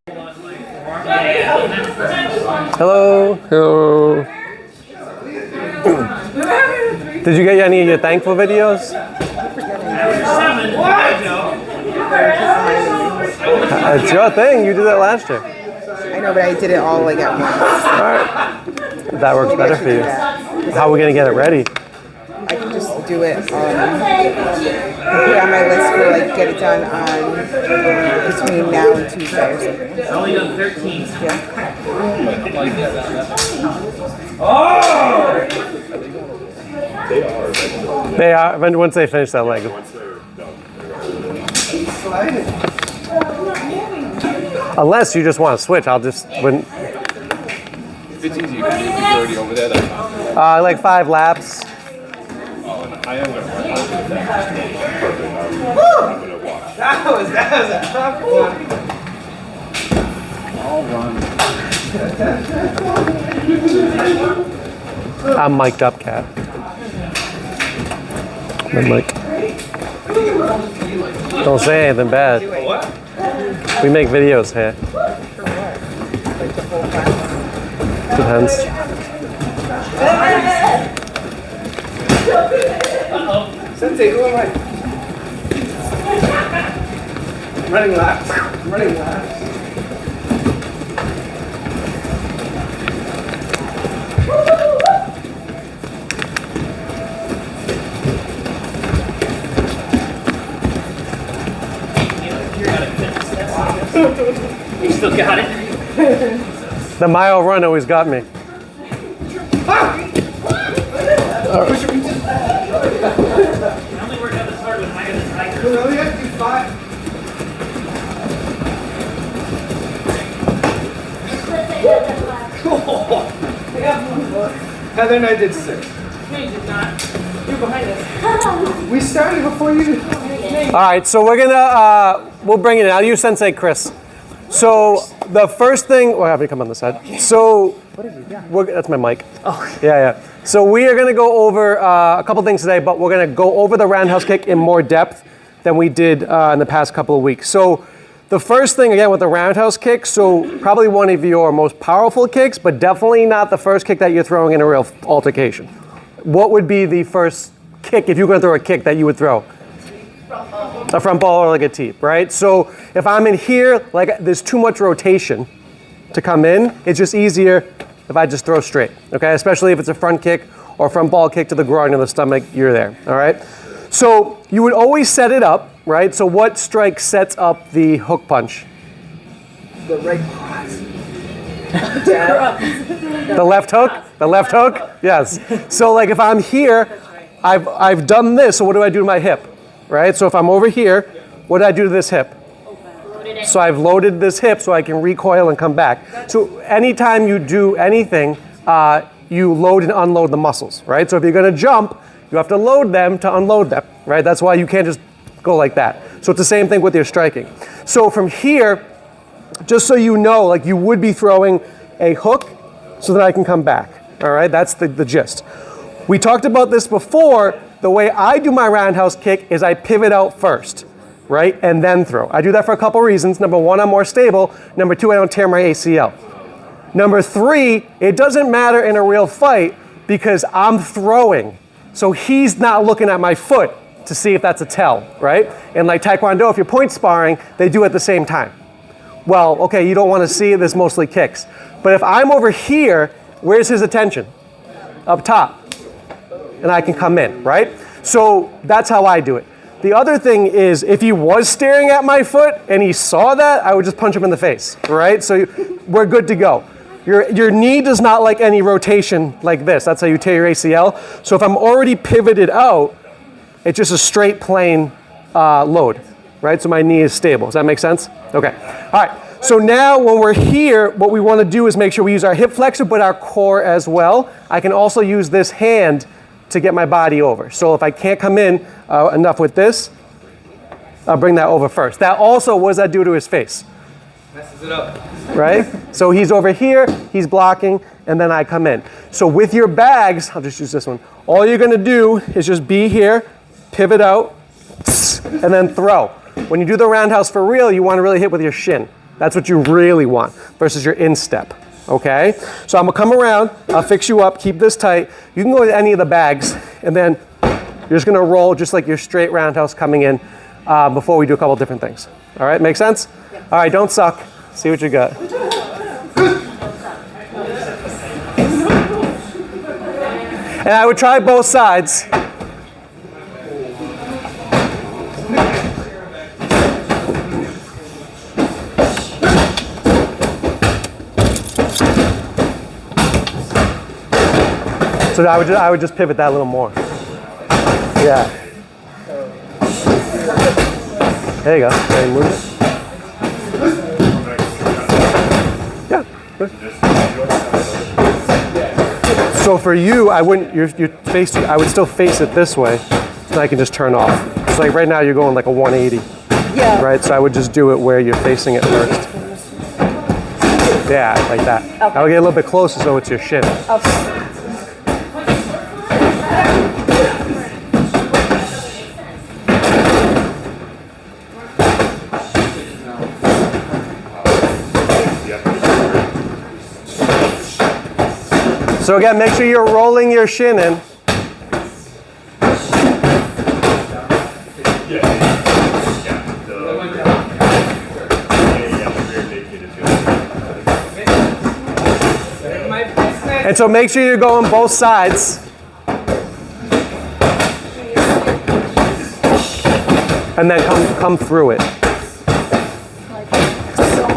Hello. Hello. Did you get any of your thankful videos? It's your thing. You did that last year. I know, but I did it all like at once. All right. That works better for you. How are we going to get it ready? I can just do it, put it on my list for like get it done on between now and Tuesday or something. I've only done 13. Yeah. They are. Once they finish that leg. Unless you just want to switch, I'll just wouldn't. If it's easy, you can just already over there. Like 5 laps. I am going to work on that. Perfect. I'm going to watch. That was a tough one. I'll run. I'm mic'd up, Kat. I'm like, don't say anything bad. We make videos here. Depends. Sensei, who am I? Running laps. Running laps. You still got it? The mile run always got me. I only worked out this hard with Mike and the Tiger. We only have to do 5. Heather and I did 6. No, you did not. You're behind us. We started before you did. All right, so we're gonna we'll bring it in. I'll use Sensei Chris. So the first thing, well, have me come on this side. So that's my mic. Oh, yeah. So we are gonna go over a couple things today, but we're gonna go over the roundhouse kick in more depth than we did in the past couple of weeks. So the first thing, again, with the roundhouse kick, so probably one of your most powerful kicks, but definitely not the first kick that you're throwing in a real altercation. What would be the first kick, if you're gonna throw a kick, that you would throw? A front ball or like a teep, right? So if I'm in here, like there's too much rotation to come in, it's just easier if I just throw straight, okay? Especially if it's a front kick or front ball kick to the groin or the stomach, you're there, all right? So you would always set it up, right? So what strike sets up the hook punch? The right cross. The left hook? The left hook? Yes. So like if I'm here, I've done this, so what do I do to my hip? Right? So if I'm over here, what do I do to this hip? So I've loaded this hip so I can recoil and come back. So anytime you do anything, you load and unload the muscles, right? So if you're gonna jump, you have to load them to unload them, right? That's why you can't just go like that. So it's the same thing with your striking. So from here, just so you know, like you would be throwing a hook so that I can come back, all right? That's the gist. We talked about this before. The way I do my roundhouse kick is I pivot out first, right? And then throw. I do that for a couple reasons. Number 1, I'm more stable. Number 2, I don't tear my ACL. Number 3, it doesn't matter in a real fight because I'm throwing. So he's not looking at my foot to see if that's a tell, right? And like Taekwondo, if you're point sparring, they do it at the same time. Well, okay, you don't want to see it, there's mostly kicks. But if I'm over here, where's his attention? Up top. And I can come in, right? So that's how I do it. The other thing is, if he was staring at my foot and he saw that, I would just punch him in the face, right? So we're good to go. Your knee does not like any rotation like this. That's how you tear your ACL. So if I'm already pivoted out, it's just a straight plane load, right? So my knee is stable. Does that make sense? Okay. All right. So now when we're here, what we want to do is make sure we use our hip flexor, but our core as well. I can also use this hand to get my body over. So if I can't come in enough with this, I'll bring that over first. That also, what does that do to his face? Messes it up. Right? So he's over here, he's blocking, and then I come in. So with your bags, I'll just use this one. All you're gonna do is just be here, pivot out, and then throw. When you do the roundhouse for real, you wanna really hit with your shin, That's what you really want versus your instep, okay? So I'm gonna come around, I'll fix you up, keep this tight. You can go to any of the bags, and then you're just gonna roll just like your straight roundhouse coming in before we do a couple different things. All right, make sense? All right, don't suck. See what you got. And I would try both sides. So I would just pivot that a little more. Yeah. There you go. There, move it. Yeah. So for you, I wouldn't. Your face. I would still face it this way, so I can just turn off. So like right now, you're going like a 180. Yeah. Right. So I would just do it where you're facing it first. Yeah, like that. Okay. I would get a little bit closer, so it's your shin. Okay. So again, make sure you're rolling your shin in. And so make sure you're going both sides. And then come through it.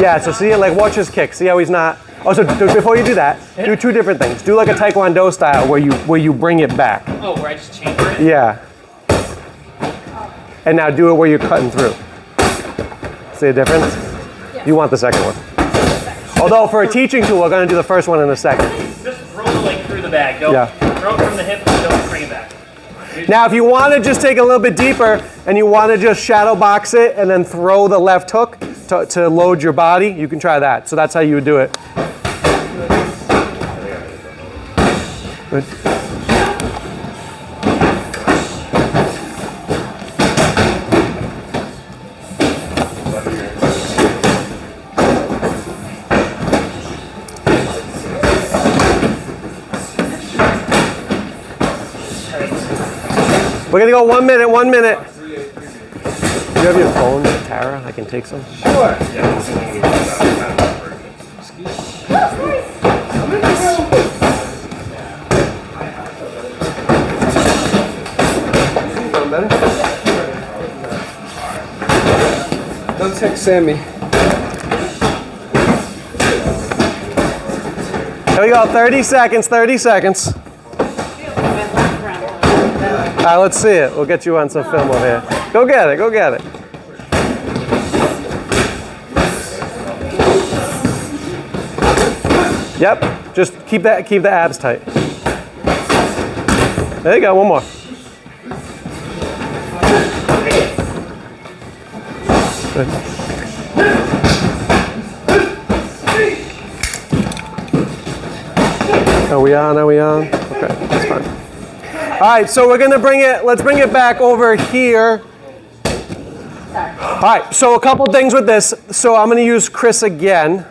Yeah, so see, like watch his kick. See how he's not. Oh, so before you do that, do two different things. Do like a Taekwondo style where you bring it back. Oh, where I just chamber it? Yeah. And now do it where you're cutting through. See the difference? Yeah. You want the second one. Although for a teaching tool, we're going to do the first one in a second. Just throw the leg through the bag. Don't throw it from the hip and don't bring it back. Now, if you want to just take a little bit deeper and you want to just shadow box it and then throw the left hook to load your body, you can try that. So that's how you would do it. Good. We're gonna go 1 minute, 1 minute. Do you have your phone, Tara? I can take some. Sure. Better? Don't text Sammy. Here we go, 30 seconds, 30 seconds. All right, let's see it. We'll get you on some film over here. Go get it, go get it. Yep, just keep the abs tight. There you go, one more. Good. Are we on? Are we on? Okay, that's fine. All right, so we're gonna let's bring it back over here. All right, so a couple things with this. So I'm gonna use Chris again.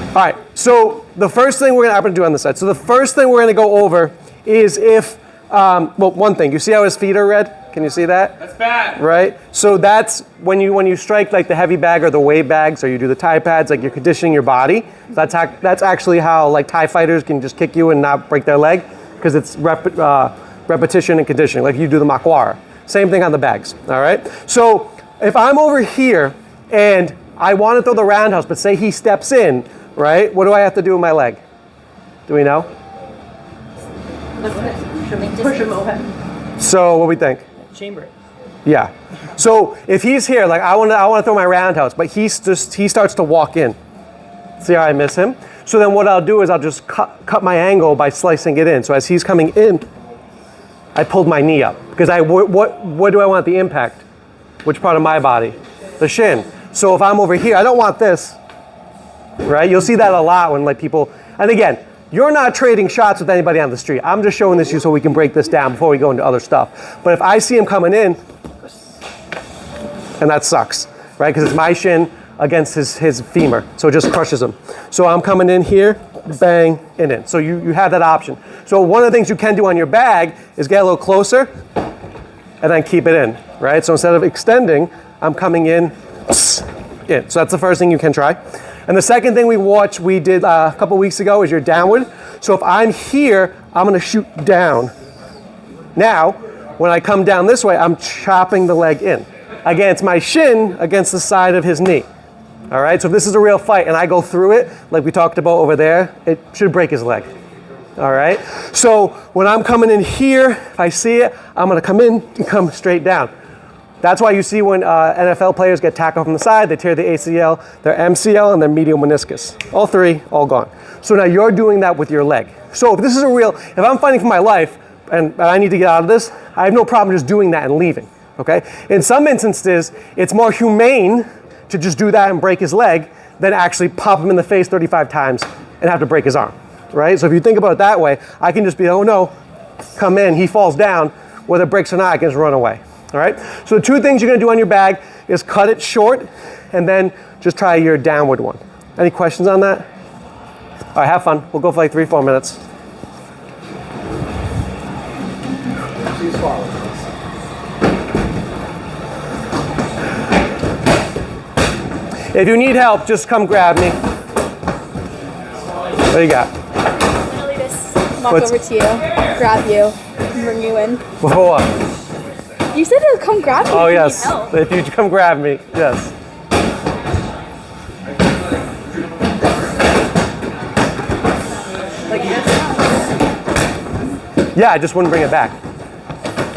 All right, so the first thing I'm gonna do on this side. So the first thing we're gonna go over is if, well, one thing, you see how his feet are red? Can you see that? That's bad. Right? So that's when you strike like the heavy bag or the weight bags or you do the Thai pads, like you're conditioning your body. That's actually how like Thai fighters can just kick you and not break their leg because it's repetition and conditioning, like you do the makwara. Same thing on the bags, all right? So if I'm over here and I want to throw the roundhouse, but say he steps in, right? What do I have to do with my leg? Do we know? Push him over. So what do we think? Chamber it. Yeah. So if he's here, like I want to throw my roundhouse, but he starts to walk in. See how I miss him? So then what I'll do is I'll just cut my angle by slicing it in. So as he's coming in, I pulled my knee up because what do I want the impact? Which part of my body? The shin. So if I'm over here, I don't want this. Right? You'll see that a lot when like people. And again, you're not trading shots with anybody on the street. I'm just showing this to you so we can break this down before we go into other stuff. But if I see him coming in, and that sucks. right? Because it's my shin against his femur, so it just crushes him. So I'm coming in here, bang, and in. So you have that option. So one of the things you can do on your bag is get a little closer and then keep it in, right? So instead of extending, I'm coming in. So that's the first thing you can try. And the second thing we did a couple weeks ago is your downward. So if I'm here, I'm gonna shoot down. Now, when I come down this way, I'm chopping the leg in. Again, it's my shin against the side of his knee. All right, so if this is a real fight and I go through it, like we talked about over there, it should break his leg. All right, so when I'm coming in here, if I see it, I'm gonna come in and come straight down. That's why you see when NFL players get tackled from the side, they tear the ACL, their MCL, and their medial meniscus. All three, all gone. So now you're doing that with your leg. So if this is if I'm fighting for my life and I need to get out of this, I have no problem just doing that and leaving, okay? In some instances, it's more humane to just do that and break his leg than actually pop him in the face 35 times and have to break his arm, right? So if you think about it that way, I can just be, oh no, come in, he falls down, whether it breaks or not, I can just run away. All right, so the two things you're gonna do on your bag is cut it short and then just try your downward one. Any questions on that? All right, have fun. We'll go for like 3-4 minutes. If you need help, just come grab me. What do you got? Literally just walk over to you, grab you, and bring you in. For what? You said to come grab me. Oh, if you yes. need help. If you come grab me, yes. Like this? Yeah, I just wouldn't bring it back.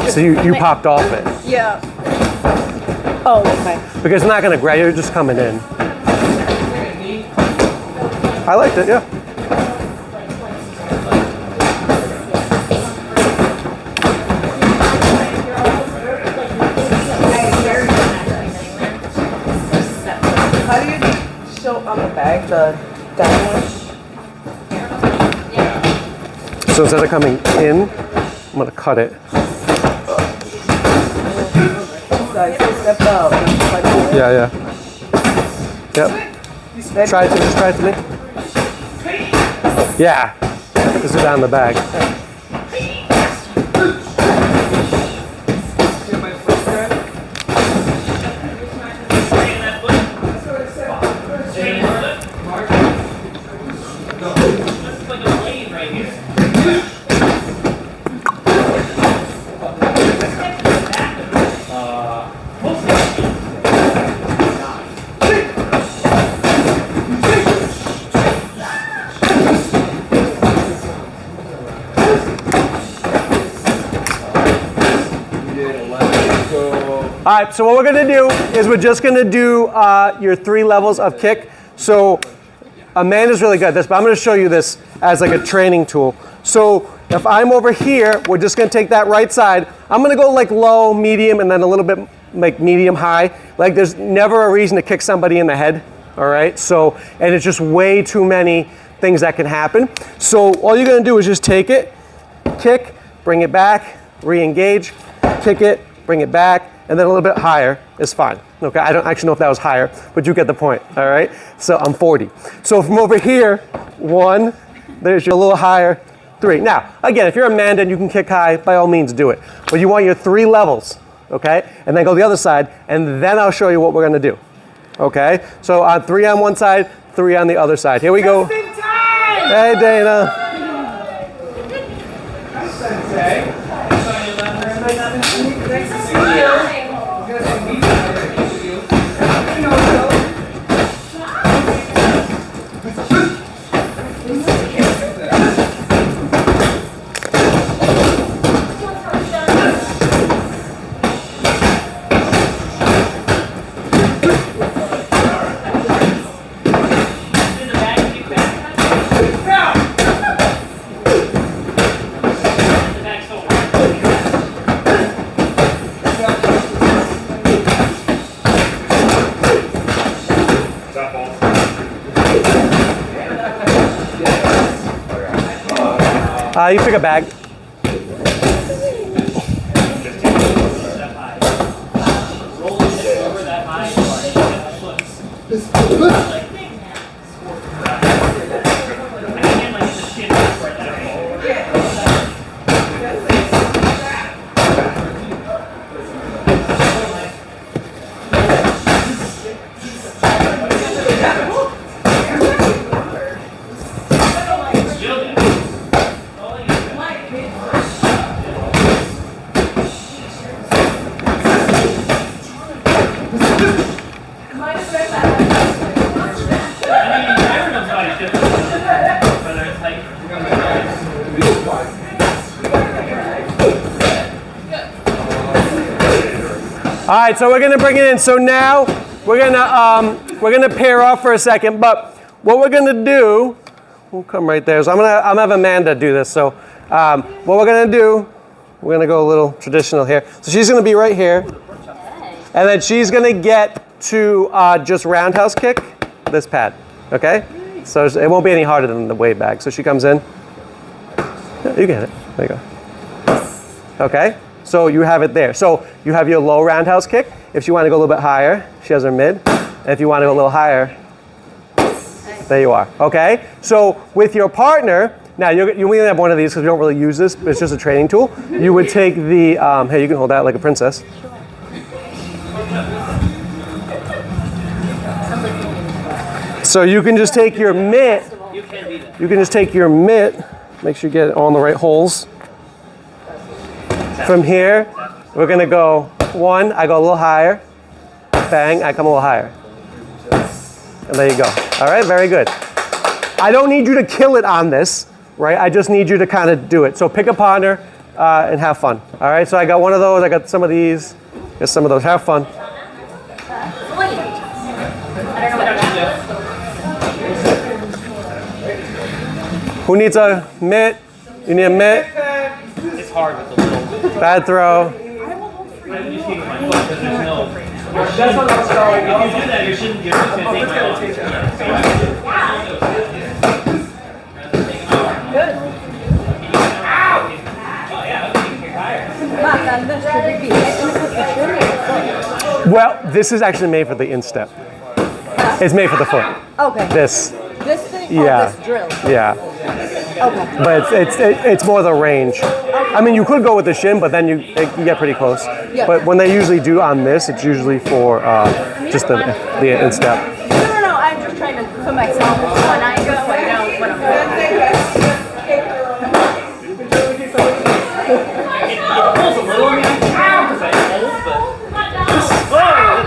So you popped off it. Yeah. Oh, okay. Because it's not going to grab you, you're just coming in. I liked it, yeah. How do you show on the bag the downward? So instead of coming in, I'm going to cut it. So I step out. Yeah. Yep. Try it to me, just try it to me. Yeah. This is down the bag. All right, so what we're gonna do is we're just gonna do your 3 levels of kick. So Amanda's really good at this, but I'm gonna show you this as like a training tool. So if I'm over here, we're just gonna take that right side. I'm gonna go like low, medium, and then a little bit like medium, high. Like there's never a reason to kick somebody in the head, all right? So, and it's just way too many things that can happen. So all you're gonna do is just take it, kick, bring it back, re-engage, kick it, bring it back, and then a little bit higher is fine. Okay, I don't actually know if that was higher, but you get the point, all right? So I'm 40. So from over here, 1, there's your little higher, 3. Now, again, if you're Amanda and you can kick high, by all means do it. But you want your 3 levels, okay? And then go the other side, and then I'll show you what we're gonna do, okay? So 3 on one side, 3 on the other side. Here we go. Hey, Dana. You pick a bag. All right, so we're gonna bring it in. So now we're gonna pair off for a second. But what we're gonna do, we'll come right there. So I'm gonna have Amanda do this. So what we're gonna do, we're gonna go a little traditional here. So she's gonna be right here, and then she's gonna get to just roundhouse kick this pad. Okay? So it won't be any harder than the weight bag. So she comes in. Yeah, you get it. There you go. Okay? So you have it there. So you have your low roundhouse kick. If she want to go a little bit higher, she has her mid. And if you want to go a little higher, there you are. Okay? So with your partner, now you only have one of these because we don't really use this, but it's just a training tool. You would take the, hey, you can hold that like a princess. So you can just take your mitt. You can just take your mitt. Make sure you get it on the right holes. From here, we're gonna go one, I go a little higher, bang, I come a little higher. And there you go. All right, very good. I don't need you to kill it on this, right? I just need you to kind of do it. So pick a partner and have fun. All right, so I got one of those, I got some of these, got some of those, have fun. Who needs a mitt? You need a mitt? It's hard with the little. Bad throw. I'm just keeping my foot because there's no. That's what I'm sorry. If you do that, you're just gonna take my arm. Good. Well, this is actually made for the instep. It's made for the foot. Okay. This. This thing? Yeah. Oh, this drill. Yeah. Okay. But it's more the range. I mean, you could go with the shin, but then you get pretty close. Yeah. But when they usually do on this, it's usually for just the instep. No. I'm just trying to put myself when I go. I know what I'm doing. It pulls a little on me because I hold, but. Oh,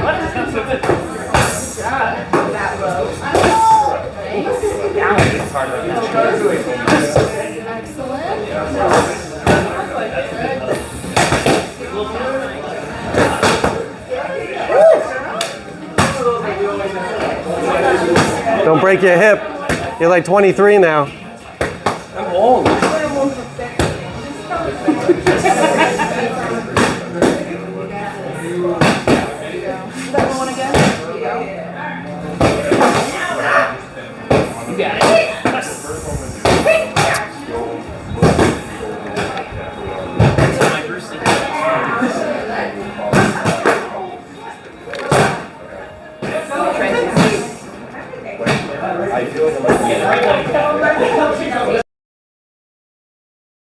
what is not so good? It's hard to Don't break your hip. You're like 23 now. I'm old.